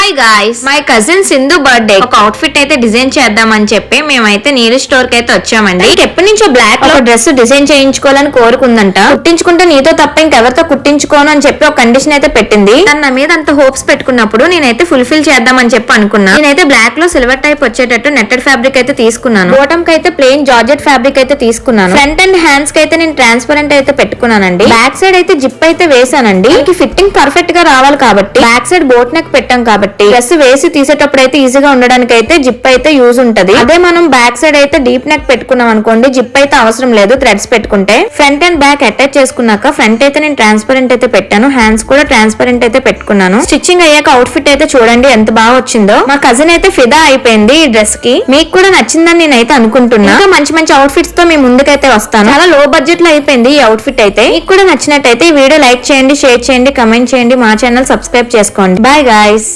Hi guys, my cousin Sindhu birthday ఒక outfit అయితే design చేద్దామని చెప్పి మేమైతే నీరు స్టోర్ కి అయితే వచ్చామండి. ఎప్పటి నుంచో బ్లాక్ లో డ్రెస్ డిజైన్ చేయించుకోవాలని కోరుకుందంట. కుట్టించుకుంటే నీతో తప్ప ఇంకెవరితో కుట్టించుకోను అని చెప్పి ఒక కండిషన్ అయితే పెట్టింది. నా మీద అంత హోప్స్ పెట్టుకున్నప్పుడు నేనైతే ఫుల్ఫిల్ చేద్దామని చెప్పి అనుకున్నా. నేనైతే బ్లాక్ లో సిల్వర్ టైప్ వచ్చేటట్టు నెట్టెడ్ ఫ్యాబ్రిక్ అయితే తీసుకున్నాను. బాటమ్ కి అయితే ప్లెయిన్ జార్జెట్ ఫ్యాబ్రిక్ అయితే తీసుకున్నాను. ఫ్రంట్ అండ్ హ్యాండ్స్ కి అయితే నేను ట్రాన్స్పరెంట్ అయితే పెట్టుకున్నానండి. బ్యాక్ సైడ్ అయితే జిప్ అయితే వేసానండి. ఫిట్టింగ్ పర్ఫెక్ట్ గా రావాలి కాబట్టి బ్యాక్ సైడ్ బోట్ నెక్ పెట్టాం కాబట్టి డ్రెస్ వేసి తీసేటప్పుడు అయితే ఈజీగా ఉండడానికి అయితే జిప్ అయితే యూజ్ ఉంటది. అదే మనం బ్యాక్ సైడ్ అయితే డీప్ నెక్ పెట్టుకున్నాం అనుకోండి, జిప్ అయితే అవసరం లేదు థ్రెడ్స్ పెట్టుకుంటే. ఫ్రంట్ అండ్ బ్యాక్ అటాచ్ చేసుకున్నాక ఫ్రంట్ అయితే నేను ట్రాన్స్పరెంట్ అయితే పెట్టాను, హ్యాండ్స్ కూడా ట్రాన్స్పరెంట్ అయితే పెట్టుకున్నాను. స్టిచ్చింగ్ అయ్యాక అవుట్ఫిట్ అయితే చూడండి ఎంత బాగా వచ్చిందో. మా కజిన్ అయితే ఫిదా అయిపోయింది ఈ డ్రెస్ కి. మీకు కూడా నచ్చిందని నేనైతే అనుకుంటున్నా. ఇంకా మంచి మంచి అవుట్ఫిట్స్ తో మీ ముందుకైతే వస్తాను. చాలా లో బడ్జెట్ లో అయిపోయింది ఈ అవుట్ఫిట్ అయితే. మీకు కూడా నచ్చినట్టయితే ఈ వీడియో లైక్ చేయండి, షేర్ చేయండి, కమెంట్ చేయండి, మా ఛానల్ సబ్స్క్రైబ్ చేసుకోండి. Bye guys.